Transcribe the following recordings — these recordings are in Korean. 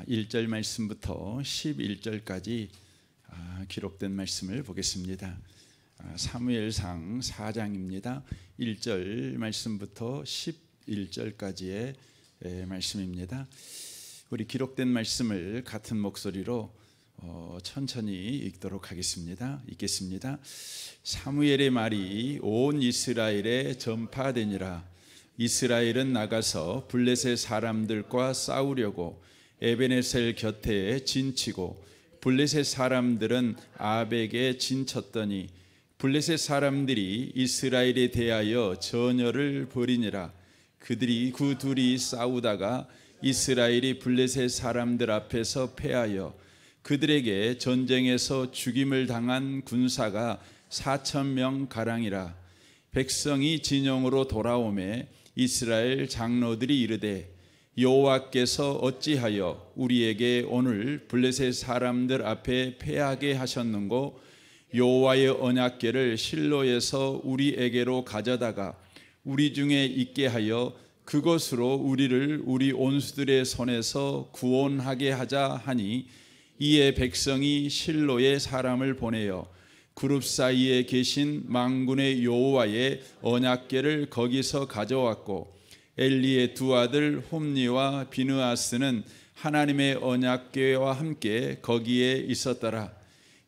1절 말씀부터 11절까지 기록된 말씀을 보겠습니다. 사무엘상 4장입니다. 1절 말씀부터 11절까지의 말씀입니다. 우리 기록된 말씀을 같은 목소리로 천천히 읽도록 하겠습니다. 읽겠습니다. 사무엘의 말이 온 이스라엘에 전파되니라. 이스라엘은 나가서 블레셋 사람들과 싸우려고 에베네셀 곁에 진치고 블레셋 사람들은 아벡에 진쳤더니 블레셋 사람들이 이스라엘에 대하여 전열을 벌이니라. 그들이 그 둘이 싸우다가 이스라엘이 블레셋 사람들 앞에서 패하여 그들에게 전쟁에서 죽임을 당한 군사가 4,000명 가량이라. 백성이 진영으로 돌아오매 이스라엘 장로들이 이르되 여호와께서 어찌하여 우리에게 오늘 블레셋 사람들 앞에 패하게 하셨는고 여호와의 언약궤를 실로에서 우리에게로 가져다가 우리 중에 있게 하여 그것으로 우리를 우리 온수들의 손에서 구원하게 하자 하니 이에 백성이 실로에 사람을 보내어 그룹 사이에 계신 만군의 여호와의 언약궤를 거기서 가져왔고 엘리의 두 아들 홈니와 비느하스는 하나님의 언약궤와 함께 거기에 있었더라.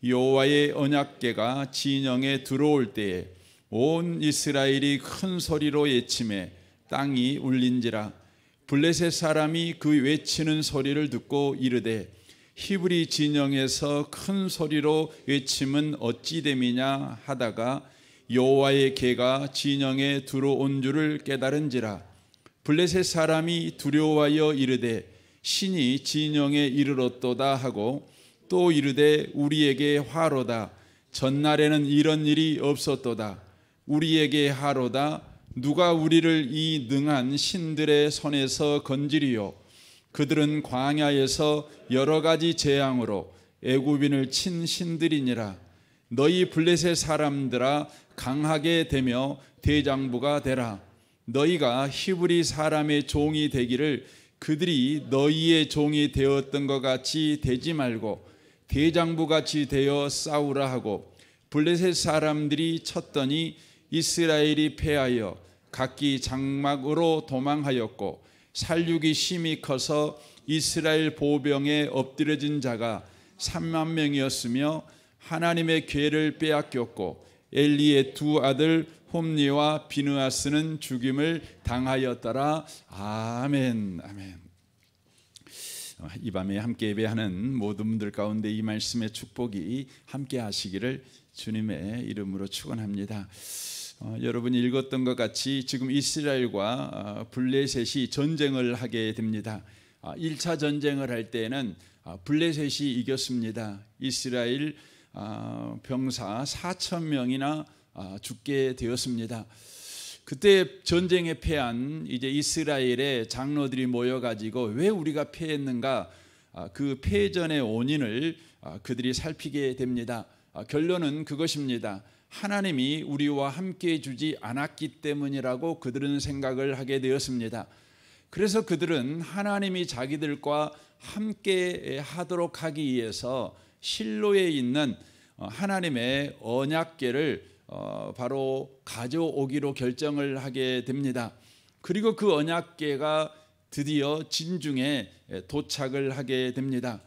여호와의 언약궤가 진영에 들어올 때에 온 이스라엘이 큰 소리로 외치매 땅이 울린지라. 블레셋 사람이 그 외치는 소리를 듣고 이르되 히브리 진영에서 큰 소리로 외침은 어찌 됨이냐 하다가 여호와의 궤가 진영에 들어온 줄을 깨달은지라. 블레셋 사람이 두려워하여 이르되 신이 진영에 이르렀도다 하고 또 이르되 우리에게 화로다. 전날에는 이런 일이 없었도다. 우리에게 하로다. 누가 우리를 이 능한 신들의 손에서 건지리요. 그들은 광야에서 여러 가지 재앙으로 애굽인을 친 신들이니라. 너희 블레셋 사람들아 강하게 되며 대장부가 되라. 너희가 히브리 사람의 종이 되기를 그들이 너희의 종이 되었던 것 같이 되지 말고 대장부같이 되어 싸우라 하고 블레셋 사람들이 쳤더니 이스라엘이 패하여 각기 장막으로 도망하였고 살육이 심히 커서 이스라엘 보병에 엎드려진 자가 3만 명이었으며 하나님의 궤를 빼앗겼고 엘리의 두 아들 홈니와 비느하스는 죽임을 당하였더라. 아멘. 아멘. 이 밤에 함께 예배하는 모든 분들 가운데 이 말씀의 축복이 함께 하시기를 주님의 이름으로 축원합니다. 여러분이 읽었던 것 같이 지금 이스라엘과 블레셋이 전쟁을 하게 됩니다. 1차 전쟁을 할 때는 블레셋이 이겼습니다. 이스라엘 병사 4,000명이나 죽게 되었습니다. 그때 전쟁에 패한 이제 이스라엘의 장로들이 모여가지고 왜 우리가 패했는가, 그 패전의 원인을 그들이 살피게 됩니다. 결론은 그것입니다. 하나님이 우리와 함께 주지 않았기 때문이라고 그들은 생각을 하게 되었습니다. 그래서 그들은 하나님이 자기들과 함께 하도록 하기 위해서 실로에 있는 하나님의 언약궤를 바로 가져오기로 결정을 하게 됩니다. 그리고 그 언약궤가 드디어 진중에 도착을 하게 됩니다.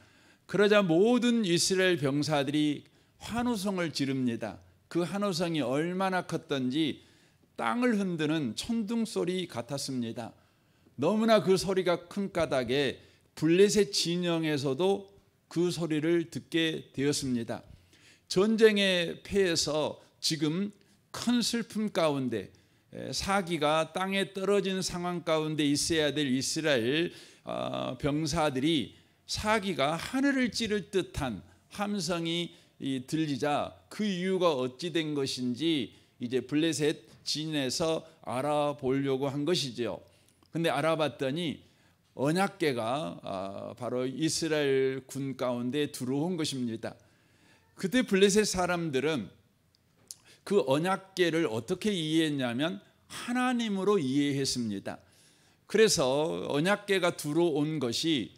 그러자 모든 이스라엘 병사들이 환호성을 지릅니다. 그 환호성이 얼마나 컸던지 땅을 흔드는 천둥 소리 같았습니다. 너무나 그 소리가 큰 까닭에 블레셋 진영에서도 그 소리를 듣게 되었습니다. 전쟁에 패해서 지금 큰 슬픔 가운데 사기가 땅에 떨어진 상황 가운데 있어야 될 이스라엘 병사들이 사기가 하늘을 찌를 듯한 함성이 들리자 그 이유가 어찌 된 것인지 이제 블레셋 진에서 알아보려고 한 것이죠. 근데 알아봤더니 언약궤가 바로 이스라엘 군 가운데 들어온 것입니다. 그때 블레셋 사람들은 그 언약궤를 어떻게 이해했냐면 하나님으로 이해했습니다. 그래서 언약궤가 들어온 것이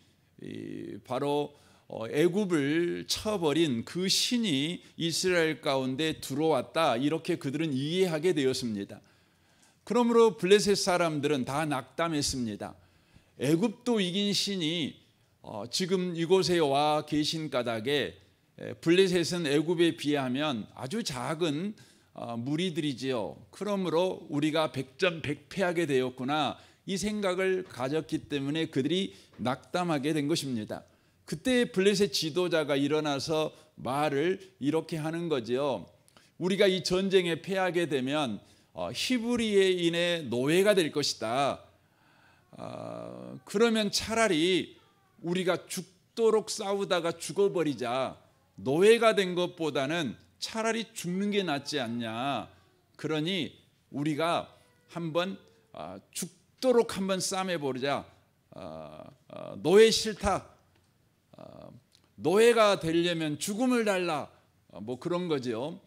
바로 애굽을 쳐버린 그 신이 이스라엘 가운데 들어왔다, 이렇게 그들은 이해하게 되었습니다. 그러므로 블레셋 사람들은 다 낙담했습니다. 애굽도 이긴 신이 지금 이곳에 와 계신 까닭에 블레셋은 애굽에 비하면 아주 작은 무리들이지요. 그러므로 우리가 백전백패하게 되었구나, 이 생각을 가졌기 때문에 그들이 낙담하게 된 것입니다. 그때 블레셋 지도자가 일어나서 말을 이렇게 하는 거지요. 우리가 이 전쟁에 패하게 되면 히브리인의 노예가 될 것이다. 그러면 차라리 우리가 죽도록 싸우다가 죽어버리자. 노예가 된 것보다는 차라리 죽는 게 낫지 않냐. 그러니 우리가 한번 죽도록 한번 싸매보자. 노예 싫다. 노예가 되려면 죽음을 달라. 뭐 그런 거죠.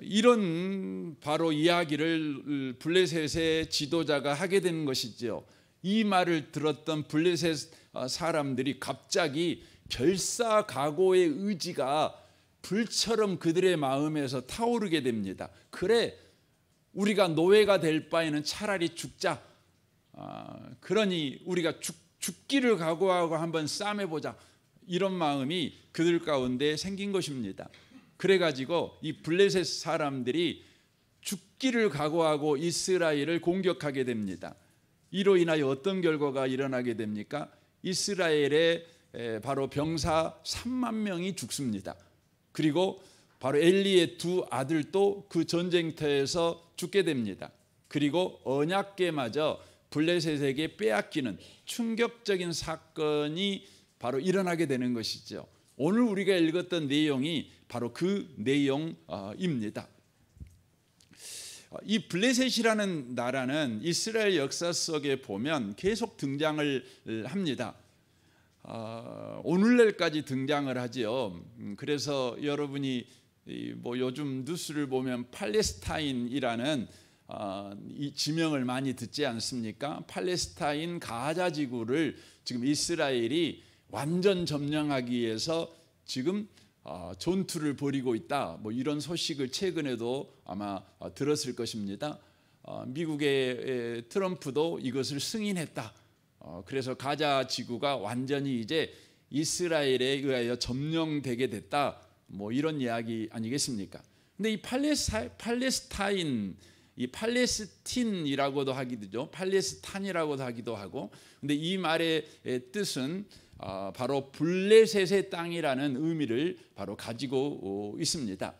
이런 바로 이야기를 블레셋의 지도자가 하게 되는 것이죠. 이 말을 들었던 블레셋 사람들이 갑자기 결사각오의 의지가 불처럼 그들의 마음에서 타오르게 됩니다. 그래, 우리가 노예가 될 바에는 차라리 죽자. 그러니 우리가 죽기를 각오하고 한번 싸매보자. 이런 마음이 그들 가운데 생긴 것입니다. 그래가지고 이 블레셋 사람들이 죽기를 각오하고 이스라엘을 공격하게 됩니다. 이로 인하여 어떤 결과가 일어나게 됩니까? 이스라엘의 바로 병사 3만 명이 죽습니다. 그리고 바로 엘리의 두 아들도 그 전쟁터에서 죽게 됩니다. 그리고 언약궤마저 블레셋에게 빼앗기는 충격적인 사건이 바로 일어나게 되는 것이죠. 오늘 우리가 읽었던 내용이 바로 그 내용입니다. 이 블레셋이라는 나라는 이스라엘 역사 속에 보면 계속 등장을 합니다. 오늘날까지 등장을 하지요. 그래서 여러분이 뭐 요즘 뉴스를 보면 팔레스타인이라는 이 지명을 많이 듣지 않습니까? 팔레스타인 가자 지구를 지금 이스라엘이 완전 점령하기 위해서 지금 전투를 벌이고 있다. 뭐 이런 소식을 최근에도 아마 들었을 것입니다. 미국의 트럼프도 이것을 승인했다. 그래서 가자 지구가 완전히 이제 이스라엘에 의하여 점령되게 됐다. 뭐 이런 이야기 아니겠습니까? 근데 이 팔레스타인, 이 팔레스틴이라고도 하기도, 팔레스탄이라고도 하기도 하고, 근데 이 말의 뜻은 바로 블레셋의 땅이라는 의미를 바로 가지고 있습니다.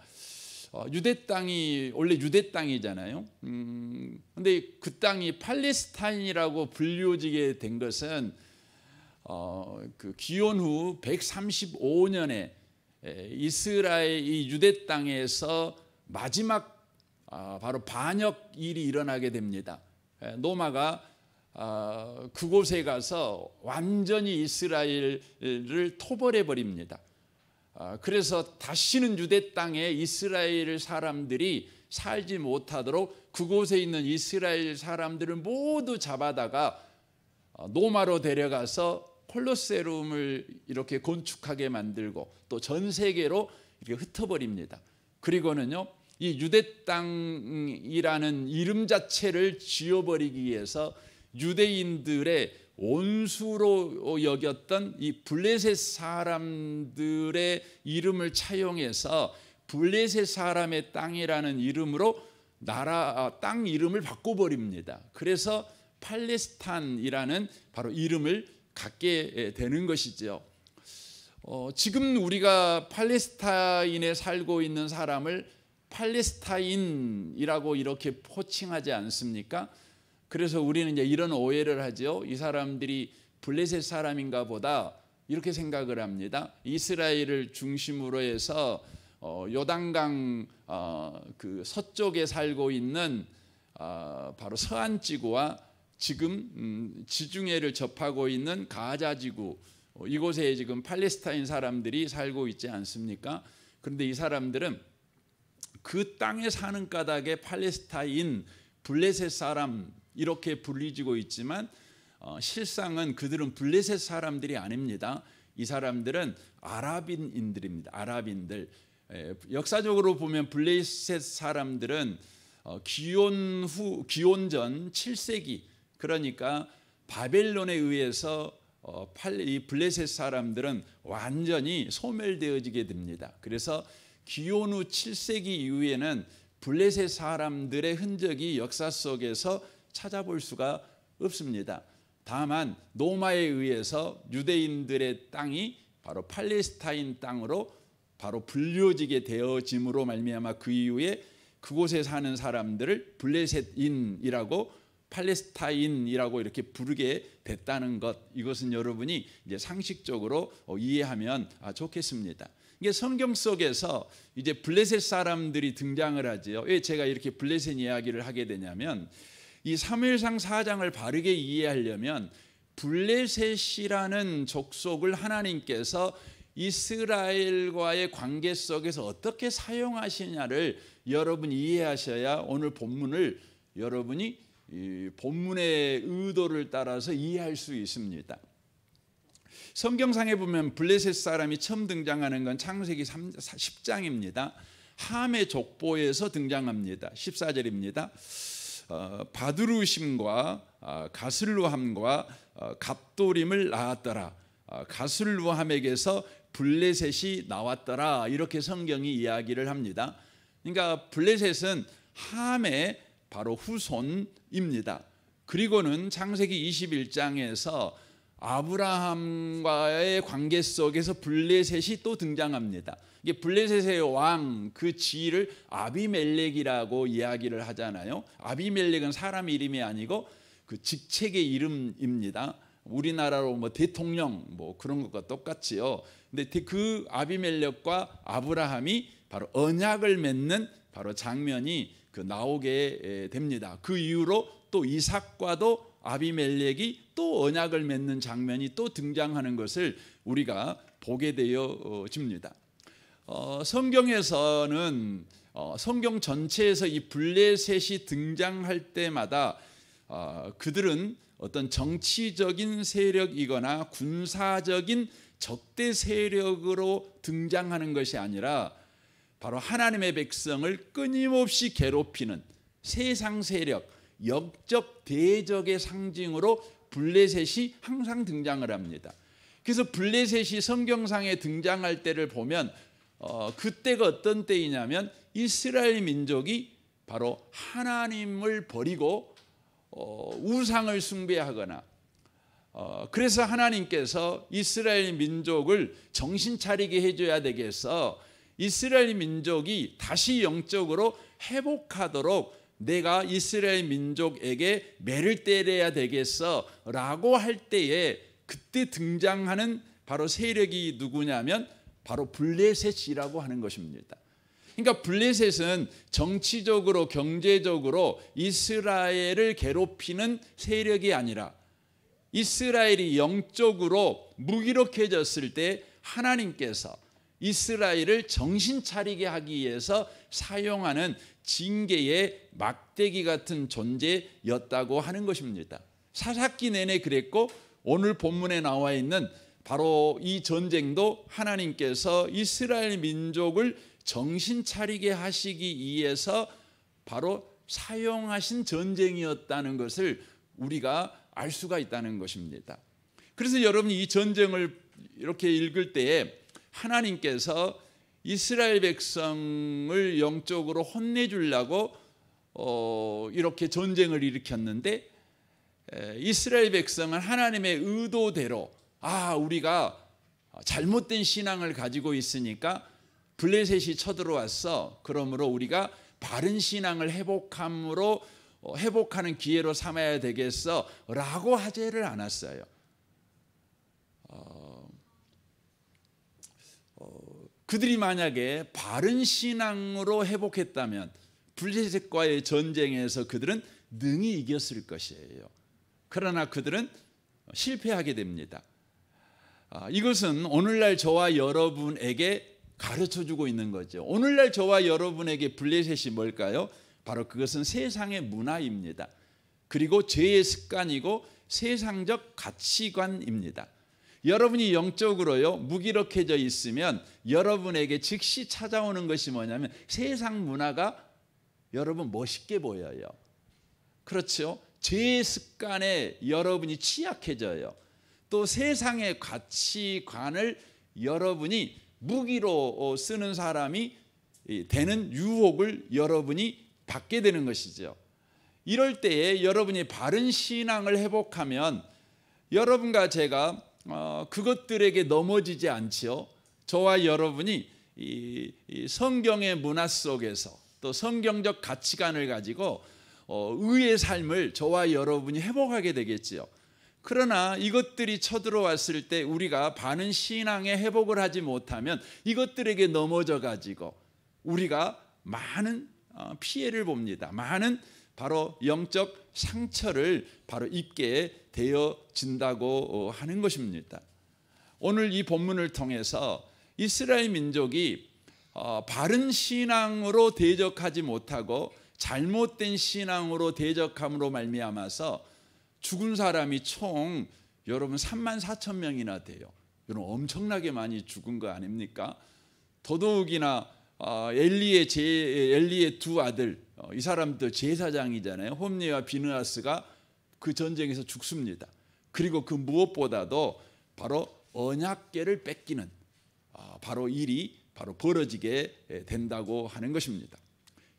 유대 땅이 원래 유대 땅이잖아요. 근데 그 땅이 팔레스타인이라고 불리워지게 된 것은 그 기원 후 135년에 이스라엘 이 유대 땅에서 마지막 바로 반역 일이 일어나게 됩니다. 노마가 그곳에 가서 완전히 이스라엘을 토벌해 버립니다. 그래서 다시는 유대 땅에 이스라엘 사람들이 살지 못하도록 그곳에 있는 이스라엘 사람들을 모두 잡아다가 노마로 데려가서 콜로세움을 이렇게 건축하게 만들고 또 전 세계로 이렇게 흩어버립니다. 그리고는요, 이 유대 땅이라는 이름 자체를 지워버리기 위해서 유대인들의 원수로 여겼던 이 블레셋 사람들의 이름을 차용해서 블레셋 사람의 땅이라는 이름으로 땅 이름을 바꿔버립니다. 그래서 팔레스타인이라는 바로 이름을 갖게 되는 것이죠. 지금 우리가 팔레스타인에 살고 있는 사람을 팔레스타인이라고 이렇게 호칭하지 않습니까? 그래서 우리는 이제 이런 오해를 하죠. 이 사람들이 블레셋 사람인가 보다 이렇게 생각을 합니다. 이스라엘을 중심으로 해서 요단강 그 서쪽에 살고 있는 바로 서안 지구와 지금 지중해를 접하고 있는 가자 지구, 이곳에 지금 팔레스타인 사람들이 살고 있지 않습니까? 그런데 이 사람들은 그 땅에 사는 까닭에 팔레스타인, 블레셋 사람 이렇게 불리지고 있지만 실상은 그들은 블레셋 사람들이 아닙니다. 이 사람들은 아랍인들입니다. 아랍인들. 역사적으로 보면 블레셋 사람들은 기원전 7세기, 그러니까 바벨론에 의해서 이 블레셋 사람들은 완전히 소멸되어지게 됩니다. 그래서 기원 후 7세기 이후에는 블레셋 사람들의 흔적이 역사 속에서 찾아볼 수가 없습니다. 다만 로마에 의해서 유대인들의 땅이 바로 팔레스타인 땅으로 바로 불려지게 되어짐으로 말미암아 그 이후에 그곳에 사는 사람들을 블레셋인이라고, 팔레스타인이라고 이렇게 부르게 됐다는 것, 이것은 여러분이 이제 상식적으로 이해하면 좋겠습니다. 이게 성경 속에서 이제 블레셋 사람들이 등장을 하지요. 왜 제가 이렇게 블레셋 이야기를 하게 되냐면, 이 사무엘상 4장을 바르게 이해하려면 블레셋이라는 족속을 하나님께서 이스라엘과의 관계 속에서 어떻게 사용하시냐를 여러분이 이해하셔야 오늘 본문을 여러분이 이 본문의 의도를 따라서 이해할 수 있습니다. 성경상에 보면 블레셋 사람이 처음 등장하는 건 창세기 10장입니다. 함의 족보에서 등장합니다. 14절입니다. 바두루심과 가슬루함과 갑도림을 낳았더라. 가슬루함에게서 블레셋이 나왔더라. 이렇게 성경이 이야기를 합니다. 그러니까 블레셋은 함의 바로 후손입니다. 그리고는 창세기 21장에서 아브라함과의 관계 속에서 블레셋이 또 등장합니다. 이게 블레셋의 왕, 그 지위를 아비멜렉이라고 이야기를 하잖아요. 아비멜렉은 사람 이름이 아니고 그 직책의 이름입니다. 우리나라로 뭐 대통령 뭐 그런 것과 똑같지요. 근데 그 아비멜렉과 아브라함이 바로 언약을 맺는 바로 장면이 나오게 됩니다. 그 이후로 또 이삭과도 아비멜렉이 또 언약을 맺는 장면이 또 등장하는 것을 우리가 보게 되어집니다. 성경에서는 성경 전체에서 이 블레셋이 등장할 때마다 그들은 어떤 정치적인 세력이거나 군사적인 적대 세력으로 등장하는 것이 아니라 바로 하나님의 백성을 끊임없이 괴롭히는 세상 세력, 역적 대적의 상징으로 블레셋이 항상 등장을 합니다. 그래서 블레셋이 성경상에 등장할 때를 보면 그때가 어떤 때이냐면 이스라엘 민족이 바로 하나님을 버리고 우상을 숭배하거나, 그래서 하나님께서 이스라엘 민족을 정신 차리게 해줘야 되겠어. 이스라엘 민족이 다시 영적으로 회복하도록 내가 이스라엘 민족에게 매를 때려야 되겠어 라고 할 때에 그때 등장하는 바로 세력이 누구냐면 바로 블레셋이라고 하는 것입니다. 그러니까 블레셋은 정치적으로 경제적으로 이스라엘을 괴롭히는 세력이 아니라 이스라엘이 영적으로 무기력해졌을 때 하나님께서 이스라엘을 정신 차리게 하기 위해서 사용하는 징계의 막대기 같은 존재였다고 하는 것입니다. 사사기 내내 그랬고 오늘 본문에 나와 있는 바로 이 전쟁도 하나님께서 이스라엘 민족을 정신 차리게 하시기 위해서 바로 사용하신 전쟁이었다는 것을 우리가 알 수가 있다는 것입니다. 그래서 여러분이 이 전쟁을 이렇게 읽을 때에 하나님께서 이스라엘 백성을 영적으로 혼내주려고 이렇게 전쟁을 일으켰는데, 이스라엘 백성은 하나님의 의도대로 우리가 잘못된 신앙을 가지고 있으니까 블레셋이 쳐들어왔어. 그러므로 우리가 바른 신앙을 회복하는 기회로 삼아야 되겠어 라고 하지를 않았어요. 그들이 만약에 바른 신앙으로 회복했다면 블레셋과의 전쟁에서 그들은 능히 이겼을 것이에요. 그러나 그들은 실패하게 됩니다. 이것은 오늘날 저와 여러분에게 가르쳐주고 있는 거죠. 오늘날 저와 여러분에게 블레셋이 뭘까요? 바로 그것은 세상의 문화입니다. 그리고 죄의 습관이고 세상적 가치관입니다. 여러분이 영적으로요 무기력해져 있으면 여러분에게 즉시 찾아오는 것이 뭐냐면 세상 문화가 여러분 멋있게 보여요. 그렇죠? 죄의 습관에 여러분이 취약해져요. 또 세상의 가치관을 여러분이 무기로 쓰는 사람이 되는 유혹을 여러분이 받게 되는 것이죠. 이럴 때에 여러분이 바른 신앙을 회복하면 여러분과 제가 그것들에게 넘어지지 않지요. 저와 여러분이 이 성경의 문화 속에서 또 성경적 가치관을 가지고 의의 삶을 저와 여러분이 회복하게 되겠지요. 그러나 이것들이 쳐들어왔을 때 우리가 바른 신앙의 회복을 하지 못하면 이것들에게 넘어져 가지고 우리가 많은 피해를 봅니다. 많은 바로 영적 상처를 바로 입게 되어진다고 하는 것입니다. 오늘 이 본문을 통해서 이스라엘 민족이 바른 신앙으로 대적하지 못하고 잘못된 신앙으로 대적함으로 말미암아서 죽은 사람이 총 여러분 34,000명이나 돼요. 여러분 엄청나게 많이 죽은 거 아닙니까? 더더욱이나 엘리의 두 아들, 이 사람도 제사장이잖아요. 홈니와 비느하스가 그 전쟁에서 죽습니다. 그리고 그 무엇보다도 바로 언약궤를 뺏기는 바로 일이 바로 벌어지게 된다고 하는 것입니다.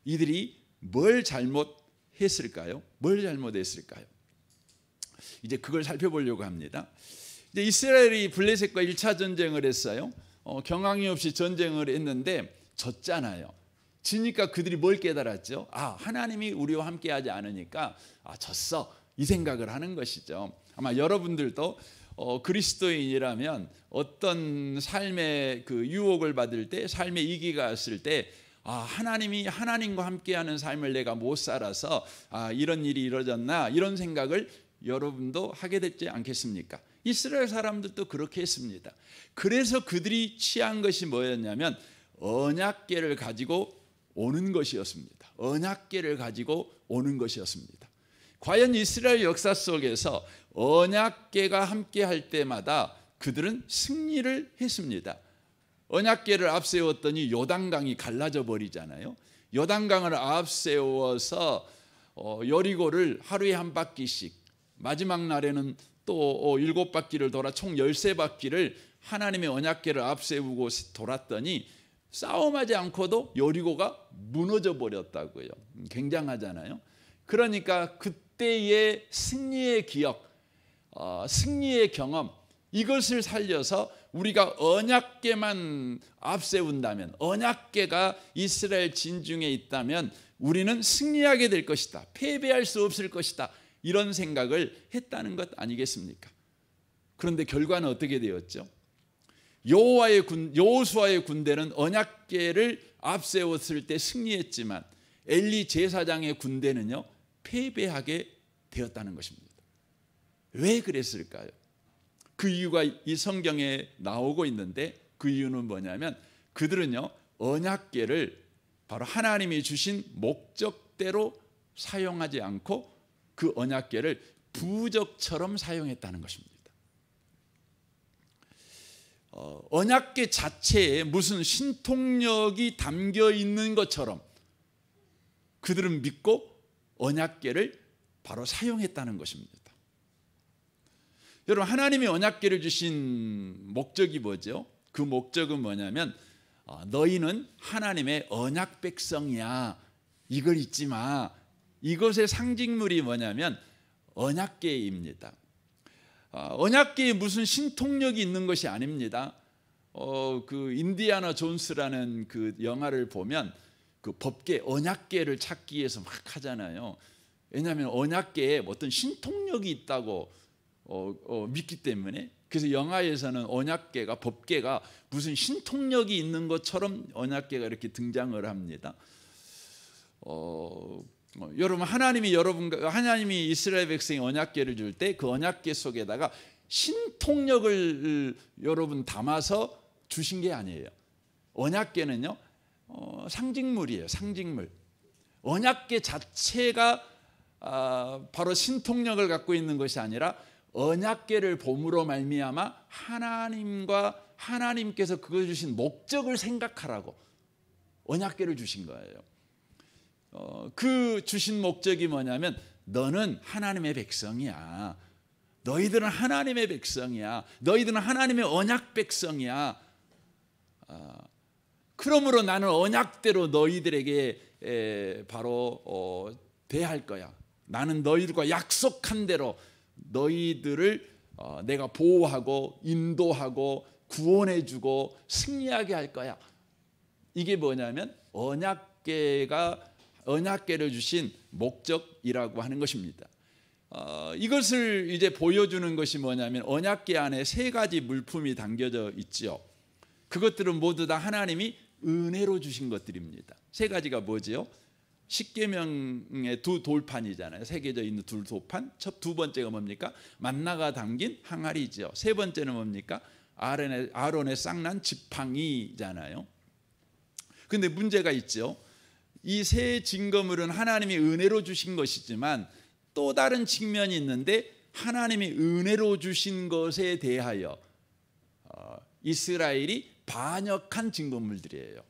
이들이 뭘 잘못했을까요? 뭘 잘못했을까요? 이제 그걸 살펴보려고 합니다. 이제 이스라엘이 블레셋과 1차 전쟁을 했어요. 경황이 없이 전쟁을 했는데 졌잖아요. 지니까 그들이 뭘 깨달았죠? 하나님이 우리와 함께하지 않으니까 졌어, 이 생각을 하는 것이죠. 아마 여러분들도 그리스도인이라면 어떤 삶의 그 유혹을 받을 때, 삶의 위기가 왔을 때 하나님과 함께하는 삶을 내가 못 살아서 이런 일이 이루어졌나, 이런 생각을 여러분도 하게 되지 않겠습니까? 이스라엘 사람들도 그렇게 했습니다. 그래서 그들이 취한 것이 뭐였냐면 언약궤를 가지고 오는 것이었습니다. 언약궤를 가지고 오는 것이었습니다. 과연 이스라엘 역사 속에서 언약궤가 함께 할 때마다 그들은 승리를 했습니다. 언약궤를 앞세웠더니 요단강이 갈라져 버리잖아요. 요단강을 앞세워서 여리고를 하루에 한 바퀴씩, 마지막 날에는 또 7바퀴를 돌아 총 13바퀴를 하나님의 언약궤를 앞세우고 돌았더니 싸움하지 않고도 여리고가 무너져 버렸다고요. 굉장하잖아요. 그러니까 그때의 승리의 기억, 승리의 경험, 이것을 살려서 우리가 언약궤만 앞세운다면, 언약궤가 이스라엘 진중에 있다면 우리는 승리하게 될 것이다, 패배할 수 없을 것이다, 이런 생각을 했다는 것 아니겠습니까? 그런데 결과는 어떻게 되었죠? 여호수아의 군대는 언약궤를 앞세웠을 때 승리했지만 엘리 제사장의 군대는요 패배하게 되었다는 것입니다. 왜 그랬을까요? 그 이유가 이 성경에 나오고 있는데, 그 이유는 뭐냐면 그들은요 언약궤를 바로 하나님이 주신 목적대로 사용하지 않고 그 언약궤를 부적처럼 사용했다는 것입니다. 언약궤 자체에 무슨 신통력이 담겨 있는 것처럼 그들은 믿고 언약궤를 바로 사용했다는 것입니다. 여러분, 하나님이 언약궤를 주신 목적이 뭐죠? 그 목적은 뭐냐면 너희는 하나님의 언약 백성이야, 이걸 잊지 마. 이것의 상징물이 뭐냐면 언약궤입니다. 언약궤에 무슨 신통력이 있는 것이 아닙니다. 그 인디아나 존스라는 그 영화를 보면 그 법궤, 언약궤를 찾기 위해서 막 하잖아요. 왜냐하면 언약궤에 어떤 신통력이 있다고 믿기 때문에. 그래서 영화에서는 언약궤가, 법궤가 무슨 신통력이 있는 것처럼 언약궤가 이렇게 등장을 합니다. 여러분, 하나님이 이스라엘 백성이 언약궤를 줄 때 그 언약궤 속에다가 신통력을 여러분 담아서 주신 게 아니에요. 언약궤는요 상징물이에요. 상징물. 언약궤 자체가 바로 신통력을 갖고 있는 것이 아니라 언약궤를 봄으로 말미암아 하나님께서 그걸 주신 목적을 생각하라고 언약궤를 주신 거예요. 그 주신 목적이 뭐냐면 너는 하나님의 백성이야. 너희들은 하나님의 백성이야. 너희들은 하나님의 언약 백성이야. 그러므로 나는 언약대로 너희들에게 바로 대할 거야. 나는 너희들과 약속한 대로 너희들을 내가 보호하고 인도하고 구원해주고 승리하게 할 거야. 이게 뭐냐면 언약궤를 주신 목적이라고 하는 것입니다. 이것을 이제 보여주는 것이 뭐냐면 언약궤 안에 세 가지 물품이 담겨져 있지요. 그것들은 모두 다 하나님이 은혜로 주신 것들입니다. 세 가지가 뭐지요? 십계명의 두 돌판이잖아요. 새겨져 있는 두 돌판. 두 번째가 뭡니까? 만나가 담긴 항아리죠. 세 번째는 뭡니까? 아론의 쌍난 지팡이잖아요. 근데 문제가 있죠. 이 세 증거물은 하나님이 은혜로 주신 것이지만 또 다른 측면이 있는데 하나님이 은혜로 주신 것에 대하여 이스라엘이 반역한 증거물들이에요.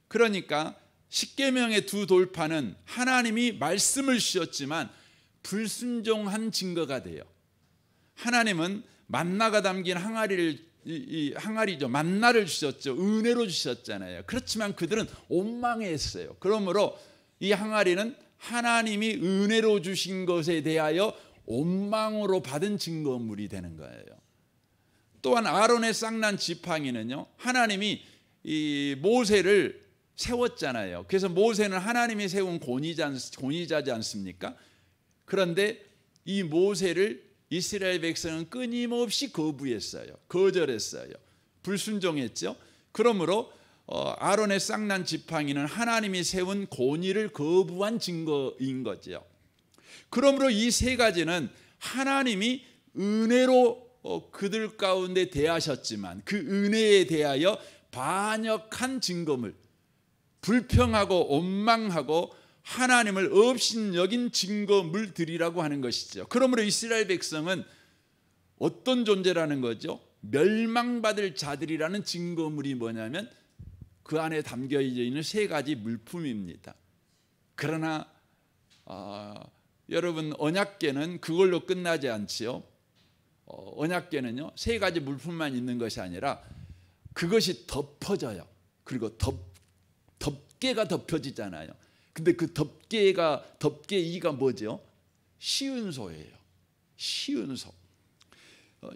그러니까 십계명의 두 돌판은 하나님이 말씀을 주셨지만 불순종한 증거가 돼요. 하나님은 만나가 담긴 항아리죠. 만나를 주셨죠. 은혜로 주셨잖아요. 그렇지만 그들은 원망했어요. 그러므로 이 항아리는 하나님이 은혜로 주신 것에 대하여 원망으로 받은 증거물이 되는 거예요. 또한 아론의 쌍난 지팡이는요, 하나님이 이 모세를 세웠잖아요. 그래서 모세는 하나님이 세운 권위자지 않습니까? 그런데 이 모세를 이스라엘 백성은 끊임없이 거부했어요. 거절했어요. 불순종했죠. 그러므로 아론의 쌍난 지팡이는 하나님이 세운 권위를 거부한 증거인 거죠. 그러므로 이 세 가지는 하나님이 은혜로 그들 가운데 대하셨지만 그 은혜에 대하여 반역한 증거물, 불평하고 원망하고 하나님을 업신여긴 증거물들이라고 하는 것이죠. 그러므로 이스라엘 백성은 어떤 존재라는 거죠? 멸망받을 자들이라는 증거물이 뭐냐면 그 안에 담겨 있는 세 가지 물품입니다. 그러나 여러분, 언약궤는 그걸로 끝나지 않지요. 언약궤는요, 세 가지 물품만 있는 것이 아니라 그것이 덮어져요. 그리고 덮개가 덮여지잖아요. 근데 그 덮개이가 뭐죠? 시은소예요. 시은소.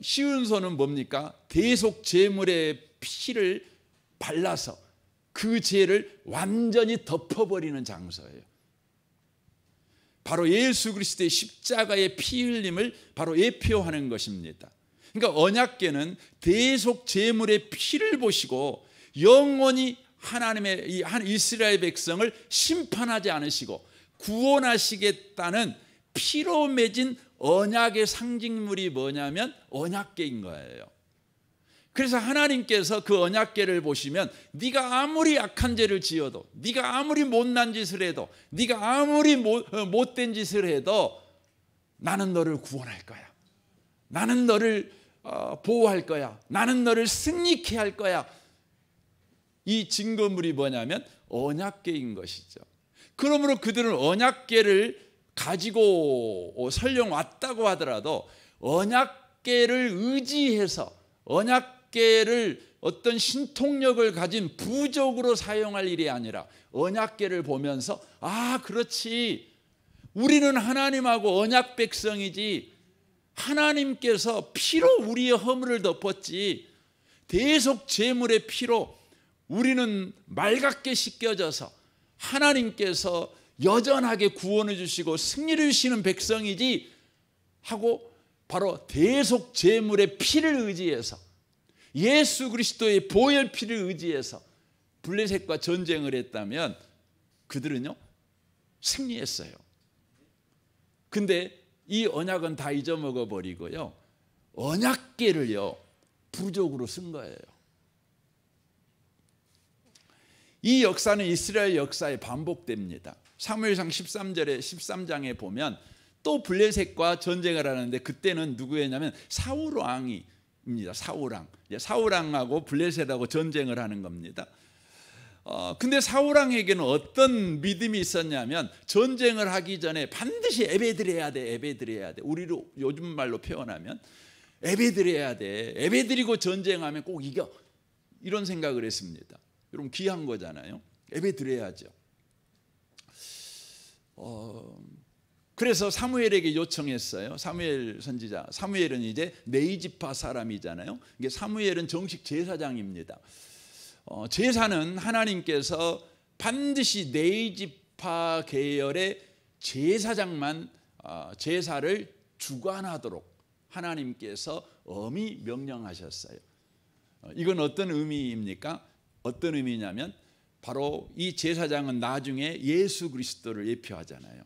시은소는 뭡니까? 대속 제물의 피를 발라서 그 죄를 완전히 덮어버리는 장소예요. 바로 예수 그리스도의 십자가의 피 흘림을 바로 예표하는 것입니다. 그러니까 언약궤는 대속 제물의 피를 보시고 영원히 하나님의 이 이스라엘 백성을 심판하지 않으시고 구원하시겠다는 피로 맺은 언약의 상징물이 뭐냐면 언약궤인 거예요. 그래서 하나님께서 그 언약궤를 보시면 네가 아무리 악한 죄를 지어도, 네가 아무리 못난 짓을 해도, 네가 아무리 못된 짓을 해도 나는 너를 구원할 거야. 나는 너를 보호할 거야. 나는 너를 승리케 할 거야. 이 증거물이 뭐냐면 언약궤인 것이죠. 그러므로 그들은 언약궤를 가지고 설령 왔다고 하더라도 언약궤를 의지해서 언약궤를 어떤 신통력을 가진 부족으로 사용할 일이 아니라 언약궤를 보면서 그렇지, 우리는 하나님하고 언약 백성이지, 하나님께서 피로 우리의 허물을 덮었지, 대속 제물의 피로 우리는 맑게 씻겨져서 하나님께서 여전하게 구원해 주시고 승리를 주시는 백성이지 하고 바로 대속 제물의 피를 의지해서 예수 그리스도의 보혈 피를 의지해서 블레셋과 전쟁을 했다면 그들은요 승리했어요. 근데 이 언약은 다 잊어먹어 버리고요 언약궤를요 부족으로 쓴 거예요. 이 역사는 이스라엘 역사에 반복됩니다. 사무엘상 13장에 보면 또 블레셋과 전쟁을 하는데 그때는 누구였냐면 사울 왕입니다. 사울 왕. 사울 왕하고 블레셋하고 전쟁을 하는 겁니다. 근데 사울 왕에게는 어떤 믿음이 있었냐면 전쟁을 하기 전에 반드시 예배드려야 돼. 예배드려야 돼. 우리로 요즘 말로 표현하면 예배드려야 돼. 예배드리고 전쟁하면 꼭 이겨. 이런 생각을 했습니다. 여러분 귀한 거잖아요. 예배드려야죠. 그래서 사무엘에게 요청했어요. 사무엘 선지자. 사무엘은 이제 네이지파 사람이잖아요. 이게 사무엘은 정식 제사장입니다. 제사는 하나님께서 반드시 네이지파 계열의 제사장만 제사를 주관하도록 하나님께서 엄히 명령하셨어요. 이건 어떤 의미입니까? 어떤 의미냐면 바로 이 제사장은 나중에 예수 그리스도를 예표하잖아요.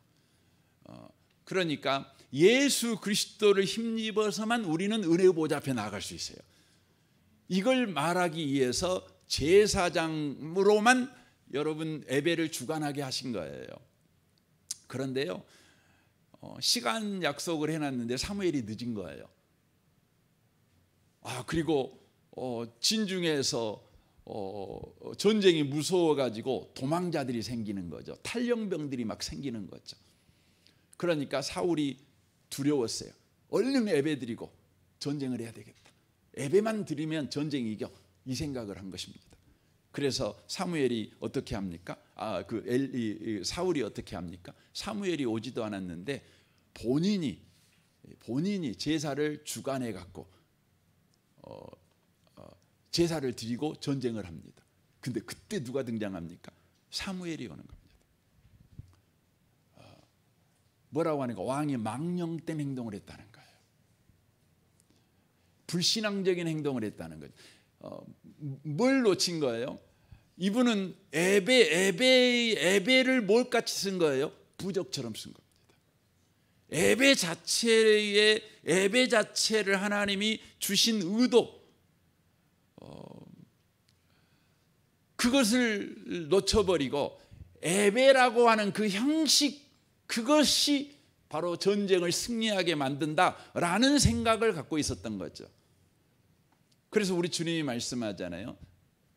그러니까 예수 그리스도를 힘입어서만 우리는 은혜의 보좌 앞에 나아갈 수 있어요. 이걸 말하기 위해서 제사장으로만 여러분 예배를 주관하게 하신 거예요. 그런데요, 시간 약속을 해놨는데 사무엘이 늦은 거예요. 그리고 진중에서 전쟁이 무서워가지고 도망자들이 생기는 거죠. 탈영병들이 막 생기는 거죠. 그러니까 사울이 두려웠어요. 얼른 예배드리고 전쟁을 해야 되겠다. 예배만 드리면 전쟁이 이겨. 이 생각을 한 것입니다. 그래서 사무엘이 어떻게 합니까? 사울이 어떻게 합니까? 사무엘이 오지도 않았는데 본인이 제사를 주관해 갖고 제사를 드리고 전쟁을 합니다. 근데 그때 누가 등장합니까? 사무엘이 오는 겁니다. 뭐라고 하니까 왕이 망령된 행동을 했다는 거예요. 불신앙적인 행동을 했다는 거죠. 뭘 놓친 거예요? 이분은 예배를 뭘같이 쓴 거예요? 부적처럼 쓴 겁니다. 예배 자체를 하나님이 주신 의도, 그것을 놓쳐버리고 예배라고 하는 그 형식, 그것이 바로 전쟁을 승리하게 만든다라는 생각을 갖고 있었던 거죠. 그래서 우리 주님이 말씀하잖아요.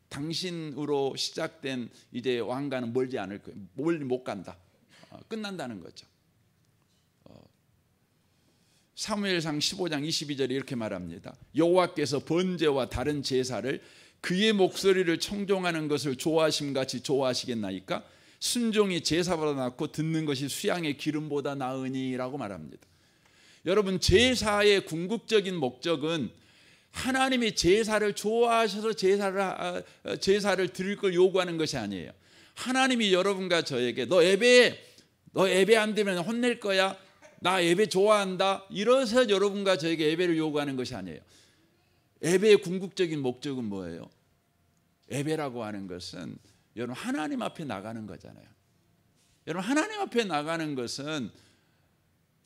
당신으로 시작된 이제 왕가는 멀지 않을 거예요. 멀리 못 간다. 끝난다는 거죠. 사무엘상 15장 22절에 이렇게 말합니다. 여호와께서 번제와 다른 제사를 그의 목소리를 청종하는 것을 좋아하심같이 좋아하시겠나이까? 순종이 제사보다 낫고 듣는 것이 수양의 기름보다 나으니라고 말합니다. 여러분, 제사의 궁극적인 목적은 하나님이 제사를 좋아하셔서 제사를 드릴 걸 요구하는 것이 아니에요. 하나님이 여러분과 저에게 너 예배 안 되면 혼낼 거야. 나 예배 좋아한다. 이래서 여러분과 저에게 예배를 요구하는 것이 아니에요. 예배의 궁극적인 목적은 뭐예요? 예배라고 하는 것은 여러분 하나님 앞에 나가는 거잖아요. 여러분 하나님 앞에 나가는 것은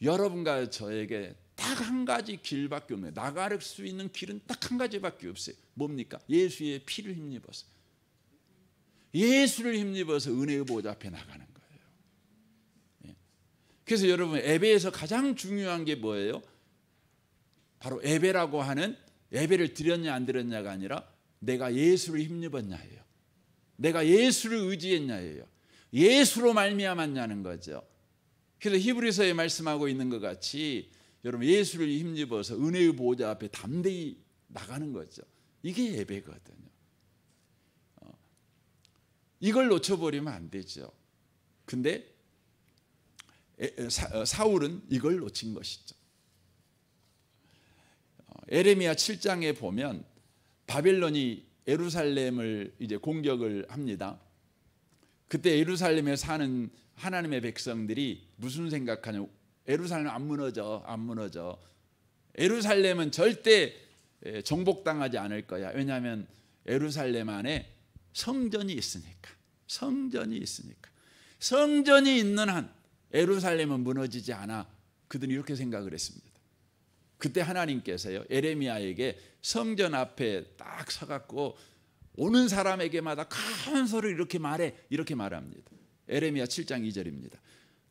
여러분과 저에게 딱 한 가지 길밖에 없네요. 나갈 수 있는 길은 딱 한 가지밖에 없어요. 뭡니까? 예수의 피를 힘입어서, 예수를 힘입어서 은혜의 보좌 앞에 나가는 거예요. 그래서 여러분 예배에서 가장 중요한 게 뭐예요? 바로 예배라고 하는, 예배를 드렸냐 안 드렸냐가 아니라 내가 예수를 힘입었냐예요. 내가 예수를 의지했냐예요. 예수로 말미암았냐는 거죠. 그래서 히브리서에 말씀하고 있는 것 같이 여러분 예수를 힘입어서 은혜의 보좌 앞에 담대히 나가는 거죠. 이게 예배거든요. 이걸 놓쳐버리면 안 되죠. 근데 사울은 이걸 놓친 것이죠. 에레미야 7장에 보면 바벨론이 예루살렘을 이제 공격을 합니다. 그때 예루살렘에 사는 하나님의 백성들이 무슨 생각하냐? 예루살렘 안 무너져. 예루살렘은 절대 정복당하지 않을 거야. 왜냐하면 예루살렘 안에 성전이 있으니까. 성전이 있는 한 예루살렘은 무너지지 않아. 그들이 이렇게 생각을 했습니다. 그때 하나님께서요, 에레미야에게 성전 앞에 딱 서갖고 오는 사람에게마다 큰 소리로 이렇게 말해. 이렇게 말합니다. 에레미야 7장 2절입니다.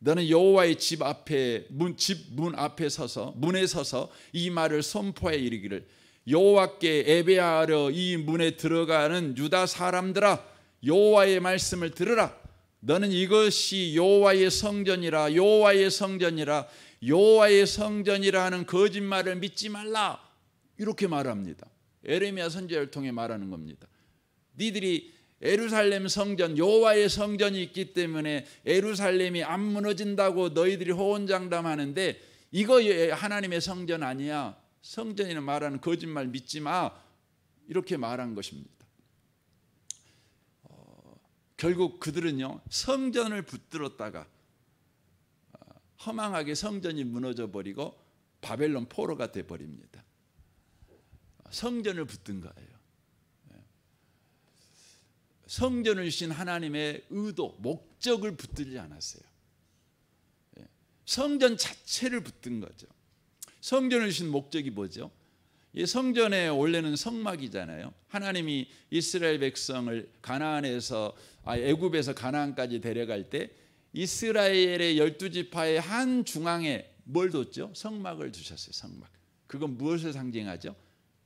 너는 여호와의 집 앞에 집 문 앞에 서서 문에 서서 이 말을 선포해 이르기를 여호와께 예배하러 이 문에 들어가는 유다 사람들아 여호와의 말씀을 들으라. 너는 이것이 여호와의 성전이라 여호와의 성전이라 여호와의 성전이라 하는 거짓말을 믿지 말라. 이렇게 말합니다. 에레미야 선지자를 통해 말하는 겁니다. 니들이 예루살렘 성전 여호와의 성전이 있기 때문에 예루살렘이 안 무너진다고 너희들이 호언장담하는데 이거 하나님의 성전 아니야. 성전이라는 말하는 거짓말 믿지 마. 이렇게 말한 것입니다. 결국 그들은요 성전을 붙들었다가 허망하게 성전이 무너져 버리고 바벨론 포로가 돼 버립니다. 성전을 붙든 거예요. 성전을 주신 하나님의 의도, 목적을 붙들지 않았어요. 성전 자체를 붙든 거죠. 성전을 주신 목적이 뭐죠? 이 성전의 원래는 성막이잖아요. 하나님이 이스라엘 백성을 가나안에서 애굽에서 가나안까지 데려갈 때 이스라엘의 12지파의 한 중앙에 뭘 뒀죠? 성막을 두셨어요. 성막. 그건 무엇을 상징하죠?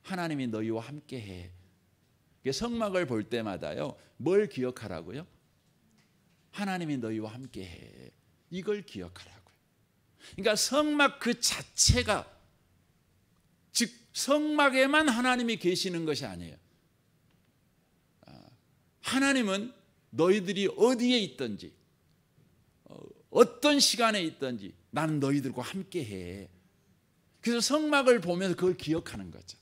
하나님이 너희와 함께해. 성막을 볼 때마다요 뭘 기억하라고요? 하나님이 너희와 함께해. 이걸 기억하라고요. 그러니까 성막 그 자체가 즉 성막에만 하나님이 계시는 것이 아니에요. 하나님은 너희들이 어디에 있든지 어떤 시간에 있든지 나는 너희들과 함께해. 그래서 성막을 보면서 그걸 기억하는 거죠.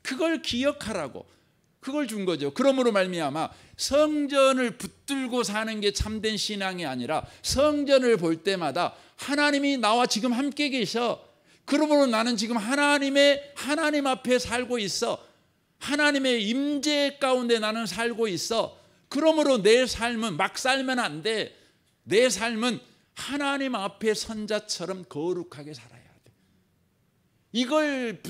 그걸 기억하라고 그걸 준 거죠. 그러므로 말미암아 성전을 붙들고 사는 게 참된 신앙이 아니라 성전을 볼 때마다 하나님이 나와 지금 함께 계셔. 그러므로 나는 지금 하나님 앞에 살고 있어. 하나님의 임재 가운데 나는 살고 있어. 그러므로 내 삶은 막 살면 안 돼. 내 삶은 하나님 앞에 선자처럼 거룩하게 살아야 돼. 이걸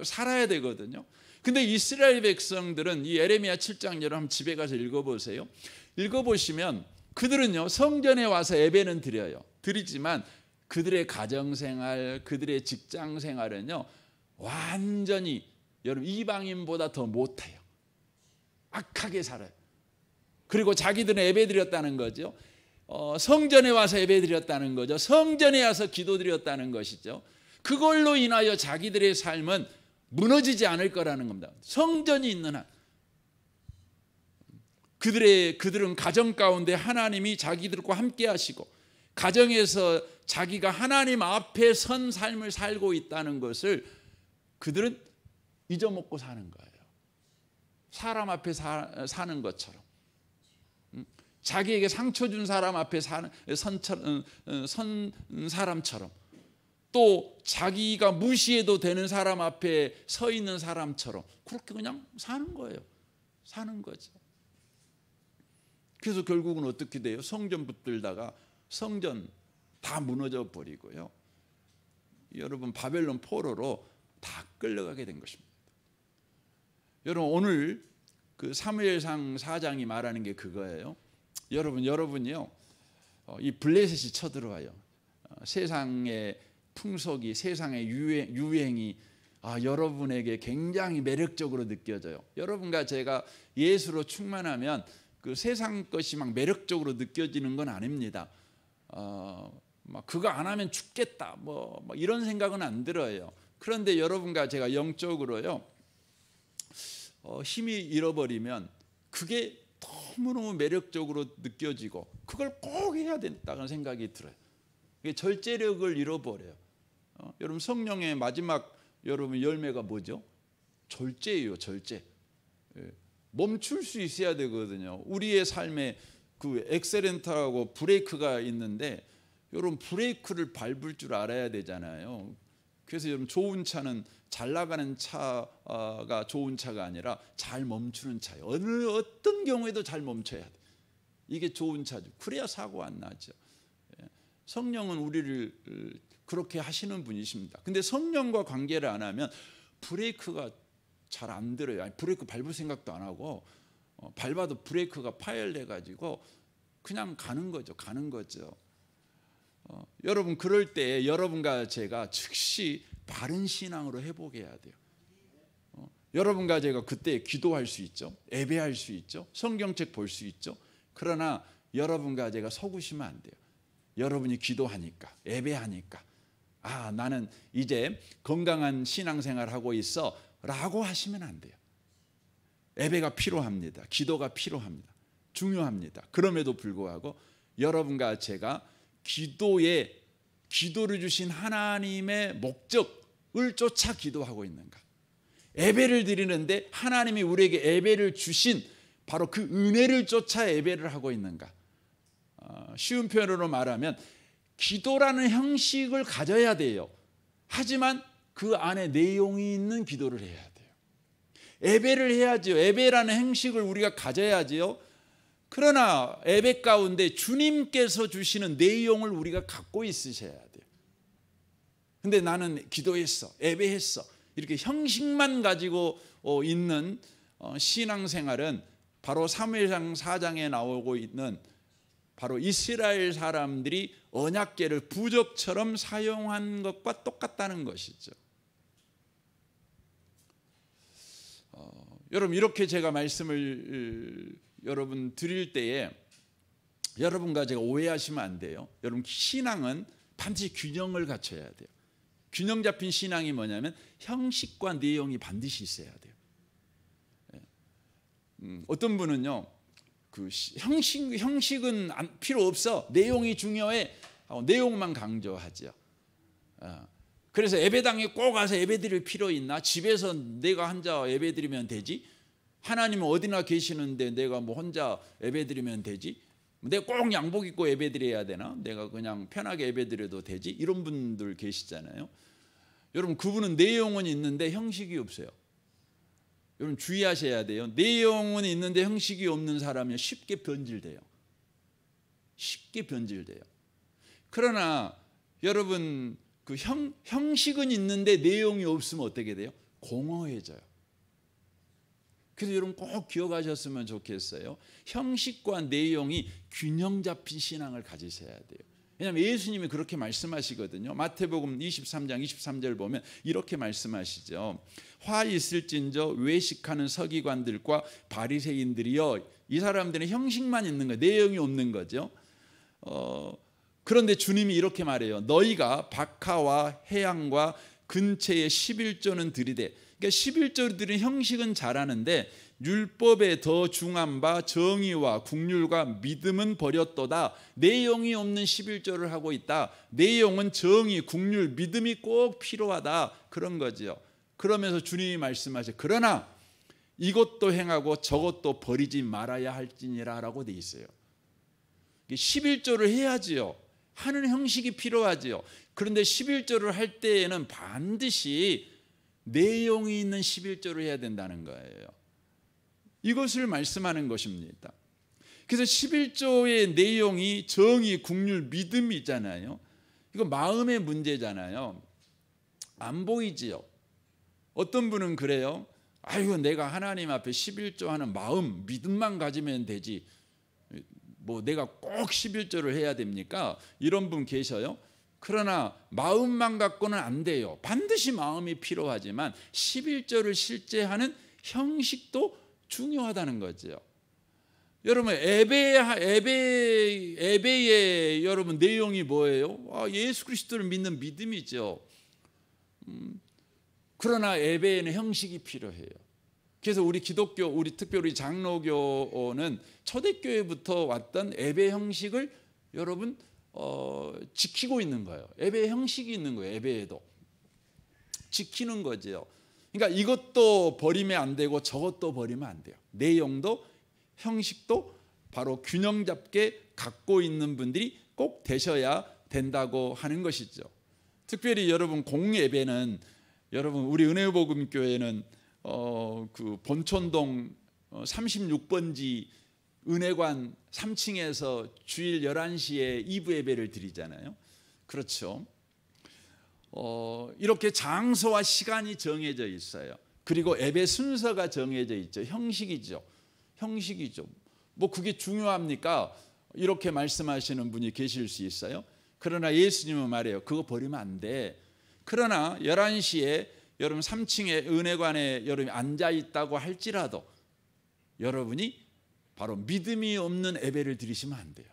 살아야 되거든요. 근데 이스라엘 백성들은 이 에레미야 7장 여러분 집에 가서 읽어보세요. 읽어보시면 그들은요 성전에 와서 예배는 드려요. 드리지만 그들의 가정생활, 그들의 직장생활은요 완전히 여러분 이방인보다 더 못해요. 악하게 살아요. 그리고 자기들은 예배 드렸다는 거죠. 성전에 와서 예배 드렸다는 거죠. 성전에 와서 기도 드렸다는 것이죠. 그걸로 인하여 자기들의 삶은 무너지지 않을 거라는 겁니다. 성전이 있는 한 그들은 가정 가운데 하나님이 자기들과 함께 하시고 가정에서 자기가 하나님 앞에 선 삶을 살고 있다는 것을 그들은 잊어먹고 사는 거예요. 사람 앞에 사는 것처럼 자기에게 상처 준 사람 앞에 선 사람처럼 또 자기가 무시해도 되는 사람 앞에 서 있는 사람처럼 그렇게 그냥 사는 거예요. 사는 거죠. 그래서 결국은 어떻게 돼요? 성전 붙들다가 성전 다 무너져 버리고요. 여러분 바벨론 포로로 다 끌려가게 된 것입니다. 여러분 오늘 그 사무엘상 4장이 말하는 게 그거예요. 여러분이요 이 블레셋이 쳐들어와요. 세상의 풍속이 세상의 유행이 여러분에게 굉장히 매력적으로 느껴져요. 여러분과 제가 예수로 충만하면 그 세상 것이 막 매력적으로 느껴지는 건 아닙니다. 막 그거 안 하면 죽겠다 뭐 이런 생각은 안 들어요. 그런데 여러분과 제가 영적으로요 힘이 잃어버리면 그게 너무너무 매력적으로 느껴지고 그걸 꼭 해야 된다는 생각이 들어요. 절제력을 잃어버려요. 여러분 성령의 마지막 여러분 열매가 뭐죠? 절제예요. 절제. 멈출 수 있어야 되거든요. 우리의 삶에 그 엑셀런트하고 브레이크가 있는데 여러분 브레이크를 밟을 줄 알아야 되잖아요. 그래서 여러분 좋은 차는 잘 나가는 차가 좋은 차가 아니라 잘 멈추는 차예요. 어떤 경우에도 잘 멈춰야 돼. 이게 좋은 차죠. 그래야 사고 안 나죠. 성령은 우리를 그렇게 하시는 분이십니다. 근데 성령과 관계를 안 하면 브레이크가 잘 안 들어요. 아니, 브레이크 밟을 생각도 안 하고 밟아도 브레이크가 파열돼 가지고 그냥 가는 거죠. 여러분 그럴 때 여러분과 제가 즉시 바른 신앙으로 회복해야 돼요. 여러분과 제가 그때 기도할 수 있죠. 예배할 수 있죠. 성경책 볼 수 있죠. 그러나 여러분과 제가 속으시면 안 돼요. 여러분이 기도하니까 예배하니까 나는 이제 건강한 신앙생활 하고 있어 라고 하시면 안 돼요. 예배가 필요합니다. 기도가 필요합니다. 중요합니다. 그럼에도 불구하고 여러분과 제가 기도를 주신 하나님의 목적을 쫓아 기도하고 있는가? 예배를 드리는데 하나님이 우리에게 예배를 주신 바로 그 은혜를 쫓아 예배를 하고 있는가? 쉬운 표현으로 말하면 기도라는 형식을 가져야 돼요. 하지만 그 안에 내용이 있는 기도를 해야 돼요. 예배를 해야지요. 예배라는 형식을 우리가 가져야지요. 그러나 예배 가운데 주님께서 주시는 내용을 우리가 갖고 있으셔야 돼요. 근데 나는 기도했어, 예배했어, 이렇게 형식만 가지고 있는 신앙생활은 바로 사무엘상 4장에 나오고 있는 바로 이스라엘 사람들이 언약궤를 부적처럼 사용한 것과 똑같다는 것이죠. 여러분 이렇게 제가 말씀을 여러분 드릴 때에 여러분과 제가 오해하시면 안 돼요. 여러분 신앙은 반드시 균형을 갖춰야 돼요. 균형 잡힌 신앙이 뭐냐면 형식과 내용이 반드시 있어야 돼요. 어떤 분은요, 그 형식은 필요 없어, 내용이 중요해, 내용만 강조하죠. 그래서 예배당에 꼭 가서 예배드릴 필요 있나? 집에서 내가 혼자 예배드리면 되지? 하나님은 어디나 계시는데 내가 뭐 혼자 예배드리면 되지? 내가 꼭 양복 입고 예배드려야 되나? 내가 그냥 편하게 예배드려도 되지? 이런 분들 계시잖아요. 여러분 그분은 내용은 있는데 형식이 없어요. 여러분 주의하셔야 돼요. 내용은 있는데 형식이 없는 사람이 쉽게 변질돼요. 쉽게 변질돼요. 그러나 여러분 그 형식은 있는데 내용이 없으면 어떻게 돼요? 공허해져요. 그래서 여러분 꼭 기억하셨으면 좋겠어요. 형식과 내용이 균형 잡힌 신앙을 가지셔야 돼요. 왜냐하면 예수님이 그렇게 말씀하시거든요. 마태복음 23장 23절 보면 이렇게 말씀하시죠. 화 있을진저 외식하는 서기관들과 바리새인들이여. 이 사람들은 형식만 있는 거예요. 내용이 없는 거죠. 그런데 주님이 이렇게 말해요. 너희가 박하와 해양과 근처에 11조는 드리되. 그러니까 11조를 드린 형식은 잘하는데 율법에 더 중한 바 정의와 국률과 믿음은 버렸도다. 내용이 없는 11조를 하고 있다. 내용은 정의, 국률, 믿음이 꼭 필요하다. 그런 거죠. 그러면서 주님이 말씀하셔. 그러나 이것도 행하고 저것도 버리지 말아야 할지니라 라고 돼 있어요. 11조를 해야지요. 하는 형식이 필요하지요. 그런데 11조를 할 때에는 반드시 내용이 있는 11조를 해야 된다는 거예요. 이것을 말씀하는 것입니다. 그래서 11조의 내용이 정의, 국률, 믿음이잖아요. 이거 마음의 문제잖아요. 안 보이지요. 어떤 분은 그래요. 아이고 내가 하나님 앞에 11조 하는 마음, 믿음만 가지면 되지. 뭐 내가 꼭 11조를 해야 됩니까? 이런 분 계셔요. 그러나 마음만 갖고는 안 돼요. 반드시 마음이 필요하지만 11조를 실제 하는 형식도 중요하다는 거죠. 여러분 예배의 여러분 내용이 뭐예요? 예수 그리스도를 믿는 믿음이죠. 그러나 예배에는 형식이 필요해요. 그래서 우리 기독교, 우리 특별히 장로교는 초대교회부터 왔던 예배 형식을 여러분 지키고 있는 거예요. 예배 형식이 있는 거예요. 예배에도 지키는 거죠. 그러니까 이것도 버리면 안 되고 저것도 버리면 안 돼요. 내용도 형식도 바로 균형 잡게 갖고 있는 분들이 꼭 되셔야 된다고 하는 것이죠. 특별히 여러분 공예배는 여러분 우리 은혜복음교회는 그 본촌동 36번지 은혜관 3층에서 주일 11시에 2부 예배를 드리잖아요. 그렇죠. 이렇게 장소와 시간이 정해져 있어요. 그리고 예배 순서가 정해져 있죠. 형식이죠. 뭐 그게 중요합니까? 이렇게 말씀하시는 분이 계실 수 있어요. 그러나 예수님은 말해요. 그거 버리면 안 돼. 그러나 11시에 여러분 3층에 은혜관에 여러분이 앉아 있다고 할지라도 여러분이 바로 믿음이 없는 예배를 드리시면 안 돼요.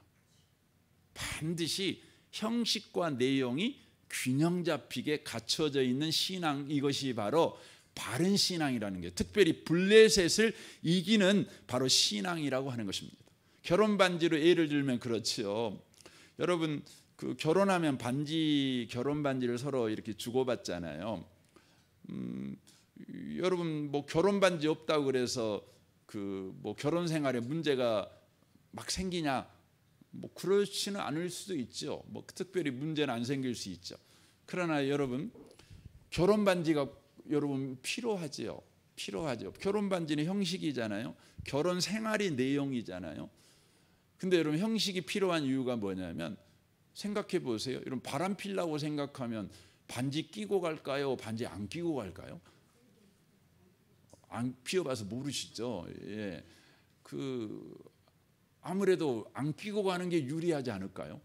반드시 형식과 내용이 균형 잡히게 갖춰져 있는 신앙, 이것이 바로 바른 신앙이라는 게, 특별히 블레셋을 이기는 바로 신앙이라고 하는 것입니다. 결혼 반지로 예를 들면 그렇죠. 여러분 그 결혼하면 반지, 결혼 반지를 서로 이렇게 주고받잖아요. 여러분 뭐 결혼 반지 없다고 그래서 그 뭐 결혼 생활에 문제가 막 생기냐? 뭐 그렇지는 않을 수도 있죠. 뭐 특별히 문제는 안 생길 수 있죠. 그러나 여러분 결혼 반지가 여러분 필요하지요. 필요하죠. 결혼 반지는 형식이잖아요. 결혼 생활이 내용이잖아요. 근데 여러분 형식이 필요한 이유가 뭐냐면, 생각해 보세요. 여러분 바람 피려고 생각하면 반지 끼고 갈까요? 반지 안 끼고 갈까요? 안 피워봐서 모르시죠. 예. 아무래도 안 끼고 가는 게 유리하지 않을까요?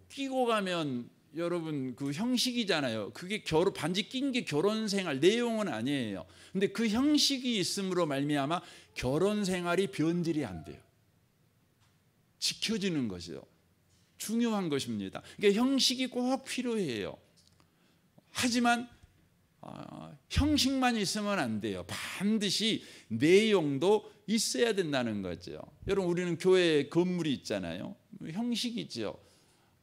끼고 가면 여러분 그 형식이잖아요. 그게 반지 낀 게 결혼 생활 내용은 아니에요. 근데 그 형식이 있음으로 말미암아 결혼 생활이 변질이 안 돼요. 지켜지는 것이요. 중요한 것입니다. 그러니까 형식이 꼭 필요해요. 하지만 형식만 있으면 안 돼요. 반드시 내용도 있어야 된다는 거죠. 여러분 우리는 교회 건물이 있잖아요. 형식이죠.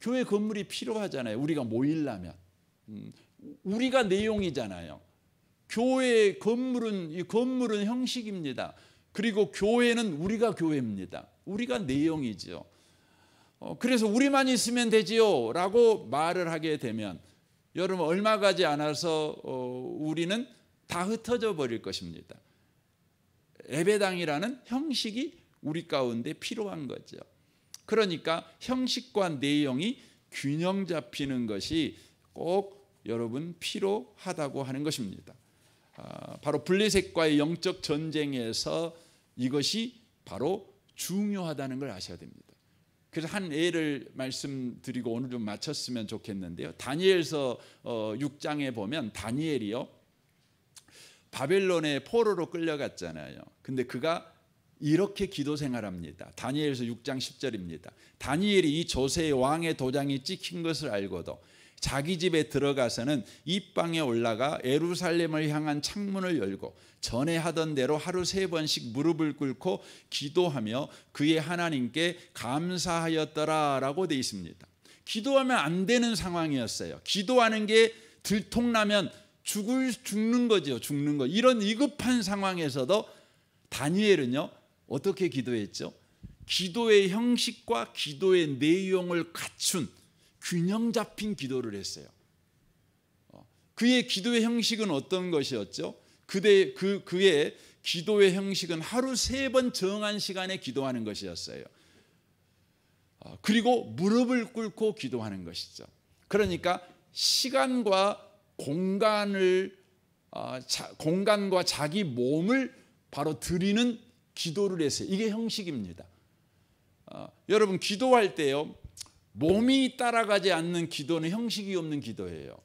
교회 건물이 필요하잖아요. 우리가 모이려면. 우리가 내용이잖아요. 교회 건물은, 이 건물은 형식입니다. 그리고 교회는 우리가 교회입니다. 우리가 내용이죠. 그래서 우리만 있으면 되지요 라고 말을 하게 되면 여러분 얼마 가지 않아서 우리는 다 흩어져 버릴 것입니다. 예배당이라는 형식이 우리 가운데 필요한 거죠. 그러니까 형식과 내용이 균형 잡히는 것이 꼭 여러분 필요하다고 하는 것입니다. 바로 블레셋과의 영적 전쟁에서 이것이 바로 중요하다는 걸 아셔야 됩니다. 그래서 한 예를 말씀드리고 오늘 좀 마쳤으면 좋겠는데요. 다니엘서 6장에 보면 다니엘이요, 바벨론의 포로로 끌려갔잖아요. 근데 그가 이렇게 기도 생활합니다. 다니엘서 6장 10절입니다. 다니엘이 이 조세의 왕의 도장이 찍힌 것을 알고도 자기 집에 들어가서는 입방에 올라가 예루살렘을 향한 창문을 열고 전에 하던 대로 하루 3번씩 무릎을 꿇고 기도하며 그의 하나님께 감사하였더라라고 되어 있습니다. 기도하면 안 되는 상황이었어요. 기도하는 게 들통나면 죽는 거죠. 죽는 거. 이런 위급한 상황에서도 다니엘은요 어떻게 기도했죠? 기도의 형식과 기도의 내용을 갖춘 균형 잡힌 기도를 했어요. 그의 기도의 형식은 어떤 것이었죠? 그의 기도의 형식은 하루 3번 정한 시간에 기도하는 것이었어요. 그리고 무릎을 꿇고 기도하는 것이죠. 그러니까 시간과 공간과 자기 몸을 바로 드리는 기도를 했어요. 이게 형식입니다. 여러분 기도할 때요, 몸이 따라가지 않는 기도는 형식이 없는 기도예요.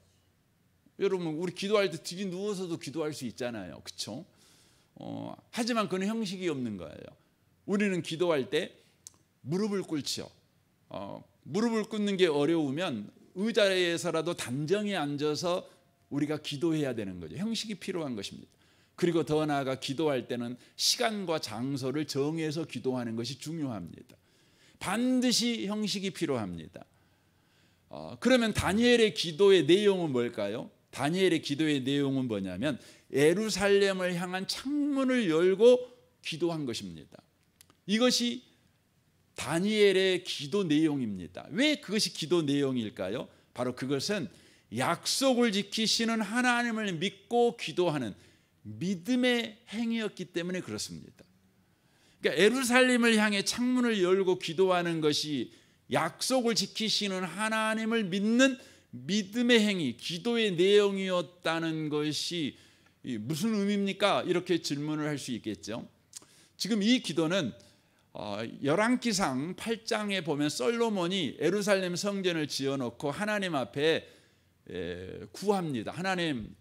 여러분 우리 기도할 때 뒤 누워서도 기도할 수 있잖아요. 그렇죠? 하지만 그건 형식이 없는 거예요. 우리는 기도할 때 무릎을 꿇죠. 무릎을 꿇는 게 어려우면 의자에서라도 단정히 앉아서 우리가 기도해야 되는 거죠. 형식이 필요한 것입니다. 그리고 더 나아가 기도할 때는 시간과 장소를 정해서 기도하는 것이 중요합니다. 반드시 형식이 필요합니다. 그러면 다니엘의 기도의 내용은 뭘까요? 다니엘의 기도의 내용은 뭐냐면 예루살렘을 향한 창문을 열고 기도한 것입니다. 이것이 다니엘의 기도 내용입니다. 왜 그것이 기도 내용일까요? 바로 그것은 약속을 지키시는 하나님을 믿고 기도하는 믿음의 행위였기 때문에 그렇습니다. 그러니까 예루살렘을 향해 창문을 열고 기도하는 것이 약속을 지키시는 하나님을 믿는 믿음의 행위, 기도의 내용이었다는 것이 무슨 의미입니까? 이렇게 질문을 할 수 있겠죠. 지금 이 기도는 열왕기상 8장에 보면 솔로몬이 예루살렘 성전을 지어놓고 하나님 앞에 구합니다. 하나님,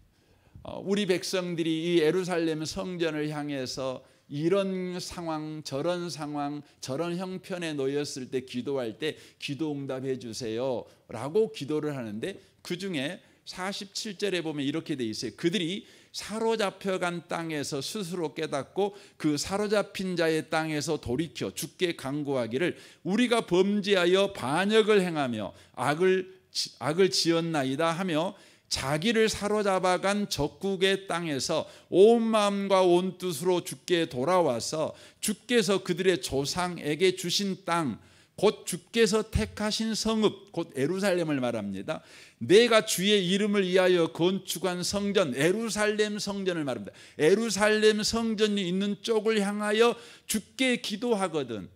우리 백성들이 이 예루살렘 성전을 향해서 이런 상황, 저런 상황, 저런 형편에 놓였을 때 기도할 때 기도 응답해 주세요 라고 기도를 하는데, 그 중에 47절에 보면 이렇게 돼 있어요. 그들이 사로잡혀간 땅에서 스스로 깨닫고 그 사로잡힌 자의 땅에서 돌이켜 주께 간구하기를 우리가 범죄하여 반역을 행하며 악을 지었나이다 하며 자기를 사로잡아간 적국의 땅에서 온 마음과 온 뜻으로 주께 돌아와서 주께서 그들의 조상에게 주신 땅, 곧 주께서 택하신 성읍, 곧 예루살렘을 말합니다. 내가 주의 이름을 위하여 건축한 성전, 예루살렘 성전을 말합니다. 예루살렘 성전이 있는 쪽을 향하여 주께 기도하거든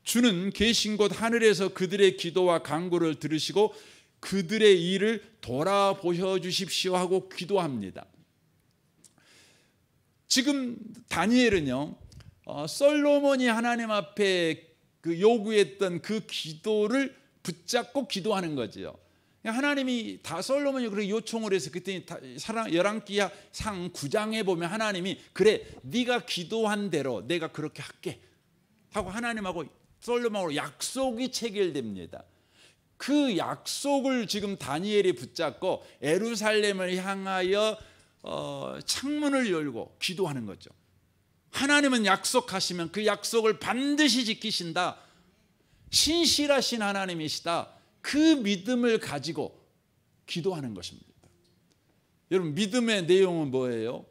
주는 계신 곳 하늘에서 그들의 기도와 간구를 들으시고 그들의 일을 돌아보셔 주십시오 하고 기도합니다. 지금 다니엘은요, 솔로몬이 하나님 앞에 그 요구했던 그 기도를 붙잡고 기도하는 거죠. 하나님이 다 솔로몬이 그렇게 요청을 해서 그때 열왕기상 9장에 보면 하나님이 그래 네가 기도한 대로 내가 그렇게 할게 하고 하나님하고 솔로몬하고 약속이 체결됩니다. 그 약속을 지금 다니엘이 붙잡고 예루살렘을 향하여 창문을 열고 기도하는 거죠. 하나님은 약속하시면 그 약속을 반드시 지키신다. 신실하신 하나님이시다. 그 믿음을 가지고 기도하는 것입니다. 여러분, 믿음의 내용은 뭐예요?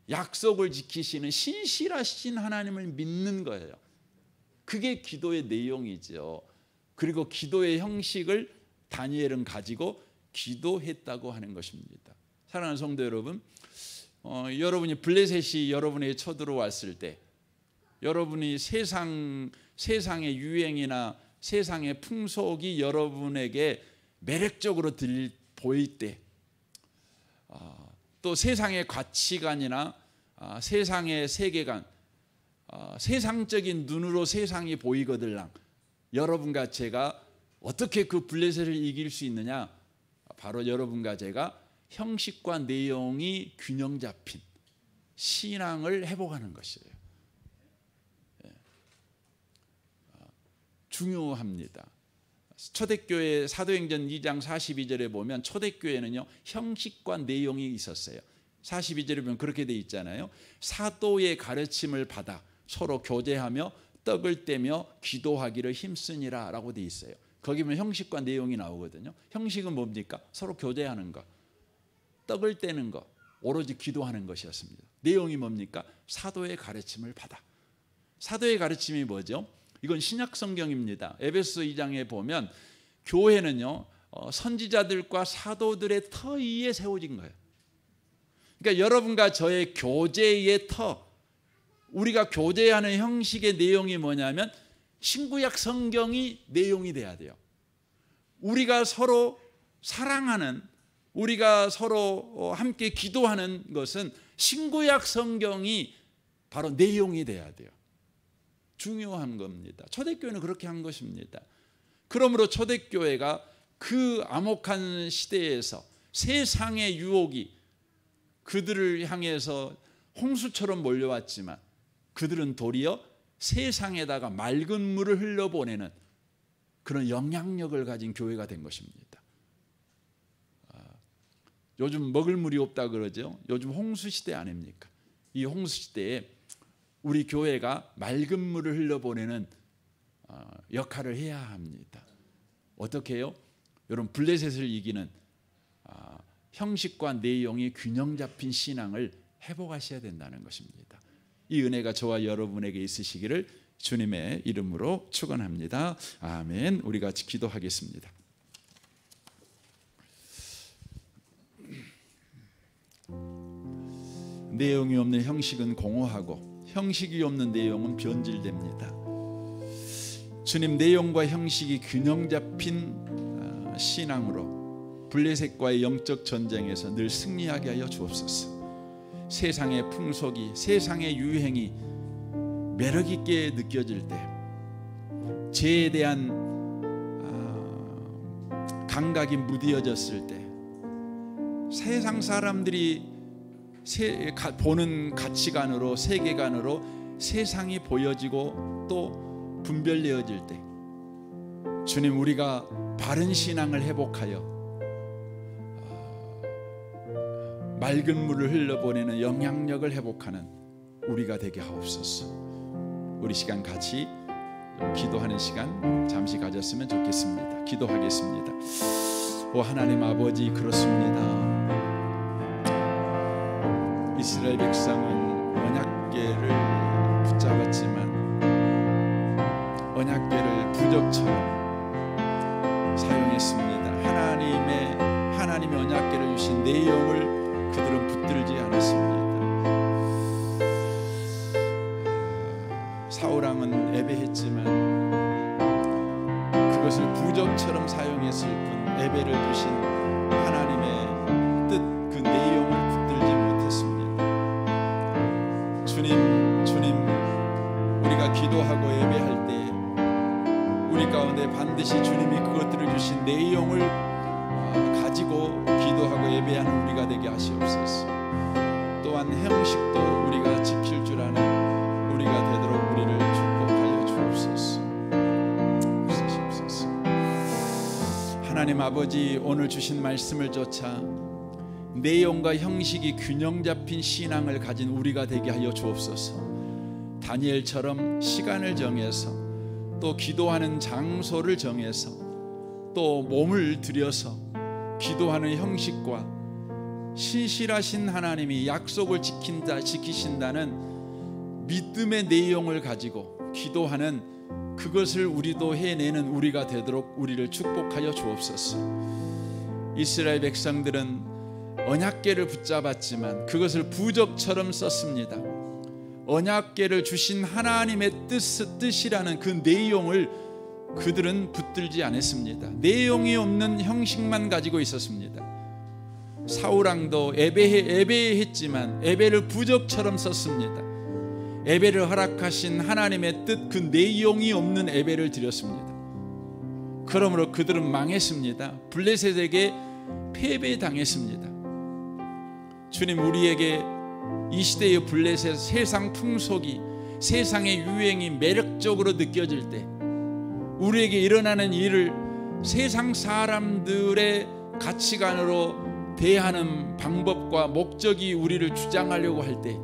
약속을 지키시는 신실하신 하나님을 믿는 거예요. 그게 기도의 내용이죠. 그리고 기도의 형식을 다니엘은 가지고 기도했다고 하는 것입니다. 사랑하는 성도 여러분, 여러분이 블레셋이 여러분에게 쳐들어왔을 때, 여러분이 세상의 유행이나 세상의 풍속이 여러분에게 매력적으로 보일 때, 또 세상의 가치관이나 세상의 세계관, 세상적인 눈으로 세상이 보이거들랑 여러분과 제가 어떻게 그 블레셋을 이길 수 있느냐? 바로 여러분과 제가 형식과 내용이 균형 잡힌 신앙을 회복하는 것이에요. 중요합니다. 초대교회 사도행전 2장 42절에 보면 초대교회는요 형식과 내용이 있었어요. 42절에 보면 그렇게 돼 있잖아요. 사도의 가르침을 받아 서로 교제하며 떡을 떼며 기도하기를 힘쓰니라 라고 돼 있어요. 거기 보면 형식과 내용이 나오거든요. 형식은 뭡니까? 서로 교제하는 것, 떡을 떼는 것, 오로지 기도하는 것이었습니다. 내용이 뭡니까? 사도의 가르침을 받아. 사도의 가르침이 뭐죠? 이건 신약 성경입니다. 에베소 2장에 보면 교회는요 선지자들과 사도들의 터 위에 세워진 거예요. 그러니까 여러분과 저의 교제의 터, 우리가 교제하는 형식의 내용이 뭐냐면 신구약 성경이 내용이 돼야 돼요. 우리가 서로 사랑하는, 우리가 서로 함께 기도하는 것은 신구약 성경이 바로 내용이 돼야 돼요. 중요한 겁니다. 초대교회는 그렇게 한 것입니다. 그러므로 초대교회가 그 암흑한 시대에서 세상의 유혹이 그들을 향해서 홍수처럼 몰려왔지만 그들은 도리어 세상에다가 맑은 물을 흘려보내는 그런 영향력을 가진 교회가 된 것입니다. 요즘 먹을 물이 없다 그러죠. 요즘 홍수 시대 아닙니까? 이 홍수 시대에 우리 교회가 맑은 물을 흘려보내는 역할을 해야 합니다. 어떻게 해요? 여러분, 블레셋을 이기는 형식과 내용이 균형 잡힌 신앙을 회복하셔야 된다는 것입니다. 이 은혜가 저와 여러분에게 있으시기를 주님의 이름으로 축원합니다. 아멘. 우리 같이 기도하겠습니다. 내용이 없는 형식은 공허하고 형식이 없는 내용은 변질됩니다. 주님, 내용과 형식이 균형 잡힌 신앙으로 블레셋과의 영적 전쟁에서 늘 승리하게 하여 주옵소서. 세상의 풍속이, 세상의 유행이 매력 있게 느껴질 때 죄에 대한 감각이 무뎌졌을 때, 세상 사람들이 보는 가치관으로, 세계관으로 세상이 보여지고 또 분별되어질 때, 주님, 우리가 바른 신앙을 회복하여 맑은 물을 흘러보내는 영향력을 회복하는 우리가 되게 하옵소서. 우리 시간 같이 기도하는 시간 잠시 가졌으면 좋겠습니다. 기도하겠습니다. 오 하나님 아버지, 그렇습니다. 이스라엘 백성은 언약궤를 붙잡았지만 언약궤를 부적처럼 사용했습니다. 하나님의 언약궤를 주신 내용을 그들은 붙들지 않았습니다. 사울왕은 예배했지만 그것을 부적처럼 사용했을 뿐 예배를 주신 하나님의 뜻, 그 내용을 붙들지 못했습니다. 주님, 우리가 기도하고 예배할 때 우리 가운데 반드시 주님이 그것들을 주신 내용을 가지고 기도하고 예배하는 우리가 되게 하시옵소서. 또한 형식도 우리가 지킬 줄 아는 우리가 되도록 우리를 축복하여 주옵소서. 하나님 아버지, 오늘 주신 말씀을 쫓아 내용과 형식이 균형 잡힌 신앙을 가진 우리가 되게 하여 주옵소서. 다니엘처럼 시간을 정해서, 또 기도하는 장소를 정해서, 또 몸을 들여서 기도하는 형식과 신실하신 하나님이 약속을 지키신다는 믿음의 내용을 가지고 기도하는 그것을 우리도 해내는 우리가 되도록 우리를 축복하여 주옵소서. 이스라엘 백성들은 언약궤를 붙잡았지만 그것을 부적처럼 썼습니다. 언약궤를 주신 하나님의 뜻이라는 그 내용을 그들은 붙들지 않았습니다. 내용이 없는 형식만 가지고 있었습니다. 사울왕도 예배했지만 예배를 부적처럼 썼습니다. 예배를 허락하신 하나님의 뜻, 그 내용이 없는 예배를 드렸습니다. 그러므로 그들은 망했습니다. 블레셋에게 패배당했습니다. 주님, 우리에게 이 시대의 블레셋, 세상 풍속이, 세상의 유행이 매력적으로 느껴질 때, 우리에게 일어나는 일을 세상 사람들의 가치관으로 대하는 방법과 목적이 우리를 주장하려고 할 때,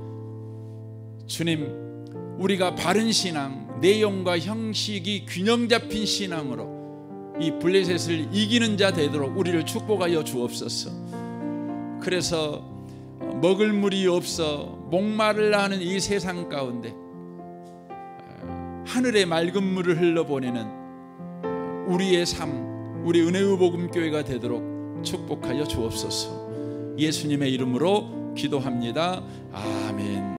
주님, 우리가 바른 신앙, 내용과 형식이 균형 잡힌 신앙으로 이 블레셋을 이기는 자 되도록 우리를 축복하여 주옵소서. 그래서 먹을 물이 없어 목마르라 하는 이 세상 가운데 하늘의 맑은 물을 흘러보내는 우리의 삶, 우리 은혜의 복음교회가 되도록 축복하여 주옵소서. 예수님의 이름으로 기도합니다. 아멘.